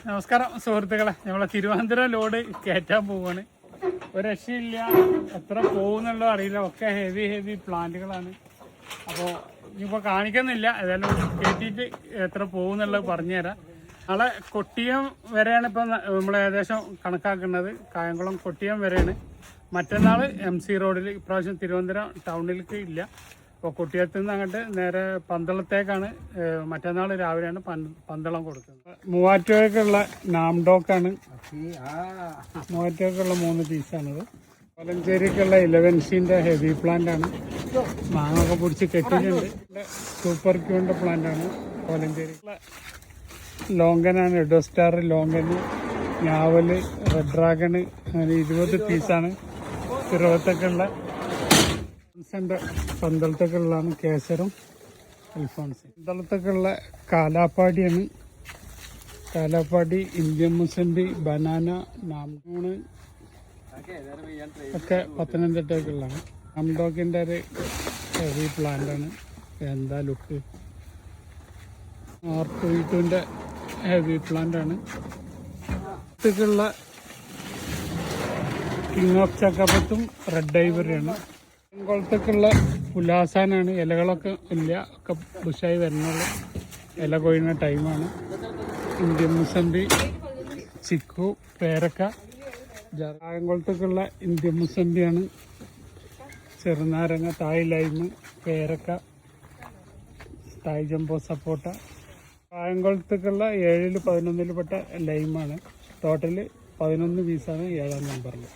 നമസ്കാരം സുഹൃത്തുക്കളെ, നമ്മളെ തിരുവനന്തപുരം ലോഡ് കയറ്റാൻ പോവാണ്. ഒരു രക്ഷയില്ല, എത്ര പോകുന്നുള്ളോ അറിയില്ല. ഒക്കെ ഹെവി പ്ലാന്റുകളാണ്. അപ്പോൾ ഇനിയിപ്പോൾ കാണിക്കുന്നില്ല, ഏതായാലും കയറ്റിയിട്ട് എത്ര പോകുന്നുള്ളത് പറഞ്ഞുതരാം. നാളെ കൊട്ടിയം വരെയാണ് ഇപ്പം നമ്മൾ ഏകദേശം കണക്കാക്കുന്നത്. കായംകുളം കൊട്ടിയം വരെയാണ്. മറ്റന്നാൾ MC റോഡിൽ, ഇപ്രാവശ്യം തിരുവനന്തപുരം ടൗണിലേക്ക് ഇല്ല. അപ്പോൾ കൊട്ടിയത്ത് നിന്ന് അങ്ങോട്ട് നേരെ പന്തളത്തേക്കാണ്. മറ്റന്നാൾ രാവിലെയാണ് പന്തളം കൊടുക്കുന്നത്. മൂവാറ്റുപുഴയ്ക്കുള്ള നാംഡോക്കാണ്. മൂവാറ്റുപുഴയ്ക്കുള്ള 3 പീസാണിത്. കോലഞ്ചേരിക്കുള്ള 11C ഹെവി പ്ലാന്റ് ആണ്. മാങ്ങൊക്കെ പിടിച്ച് കെട്ടിയിട്ടുണ്ട്. സൂപ്പർ ക്യൂണിൻ്റെ പ്ലാന്റ് ആണ്. കോലഞ്ചേരിക്കുള്ള ലോങ്കനാണ്. എഡോസ്റ്റാർ ലോങ്കന്, ഞാവല്, റെഡ് ഡ്രാഗണ്, അങ്ങനെ 20 പീസാണ്. തിരുവത്തൊക്കെയുള്ള പന്തളത്തൊക്കെയുള്ളതാണ് കേസറും അൽഫോൺസ്. പന്തളത്തൊക്കെയുള്ള കാലാപ്പാടിയാണ്. കാലാപ്പാടി, ഇന്ത്യൻ മുസമ്പി, ബനാന, നാംഡോണ് ഒക്കെ പത്തനംതിട്ടയൊക്കെയുള്ളതാണ്. നാംഡോക്കിൻ്റെ ഒരു ഹെവി പ്ലാന്റാണ്. എന്താ ലുക്ക്! R22 ഹെവി പ്ലാന്റാണ്. ുള്ള കിങ് ഓഫ് ചക്കപ്പത്തും റെഡ് ഐവറിയാണ്. കുളത്തേക്കുള്ള പുലാസാനാണ്. ഇലകളൊക്കെ ഇല്ല, ഒക്കെ ബുഷായി വരുന്നുള്ളൂ. ഇല കൊയ്യുന്ന ടൈമാണ്. ഇന്ത്യൻ മുസമ്പി, ചിക്കു, പേരക്ക. കായംകുളത്തേക്കുള്ള ഇന്ത്യൻ മുസമ്പിയാണ്. ചെറുനാരങ്ങ, തായ് ലൈമ്, പേരക്ക, തായ് ജംബോ സപ്പോട്ട. കായംകുളത്തേക്കുള്ള 7-ൽ 11-ൽ പെട്ട ലൈമാണ്. ടോട്ടല് 11 പീസാണ് 7ാം നമ്പറിൽ.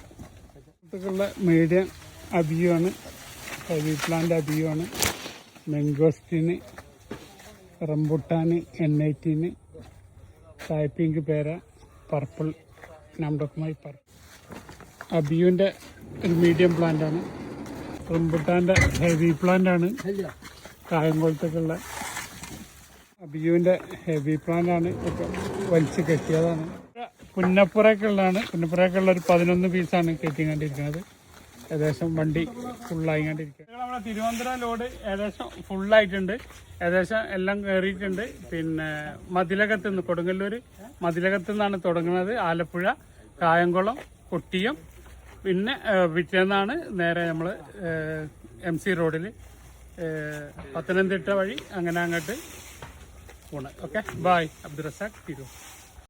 ുള്ള മീഡിയം അബിയുമാണ്. ഹെവി പ്ലാന്റ് അബിയുമാണ്. മെങ്കോസ്റ്റീന്, റംബുട്ടാന്, N18, തായ്പിങ്ക് പേര, പർപ്പിൾ, നാംഡോക്കുമായി പർപ്പിൾ. അബിയുവിൻ്റെ ഒരു മീഡിയം പ്ലാന്റാണ്. റംബുട്ടാൻ്റെ ഹെവി പ്ലാന്റാണ്. കായംകുളത്തേക്കുള്ള അബിയുവിൻ്റെ ഹെവി പ്ലാന്റാണ്. ഒക്കെ വലിച്ച് കെട്ടിയതാണ്. പുന്നപ്പുറയ്ക്കുള്ളതാണ്. പുന്നപ്പുറയ്ക്കുള്ള ഒരു 11 പീസാണ് കെട്ടിക്കൊണ്ടിരിക്കുന്നത്. ഏകദേശം വണ്ടി ഫുള്ളായിക്കൊണ്ടിരിക്കുക. നമ്മുടെ തിരുവനന്തപുരം ലോഡ് ഏകദേശം ഫുള്ളായിട്ടുണ്ട്. ഏകദേശം എല്ലാം കയറിയിട്ടുണ്ട്. പിന്നെ മതിലകത്ത് നിന്ന്, കൊടുങ്ങല്ലൂർ മതിലകത്ത് നിന്നാണ് തുടങ്ങുന്നത്. ആലപ്പുഴ, കായംകുളം, കൊട്ടിയം, പിന്നെ പിറ്റേന്നാണ് നേരെ നമ്മൾ MC റോഡിൽ പത്തനംതിട്ട വഴി അങ്ങനെ അങ്ങോട്ട് പോണത്. Okay, bye. അബ്ദുറസാഖ്, തിരൂർ.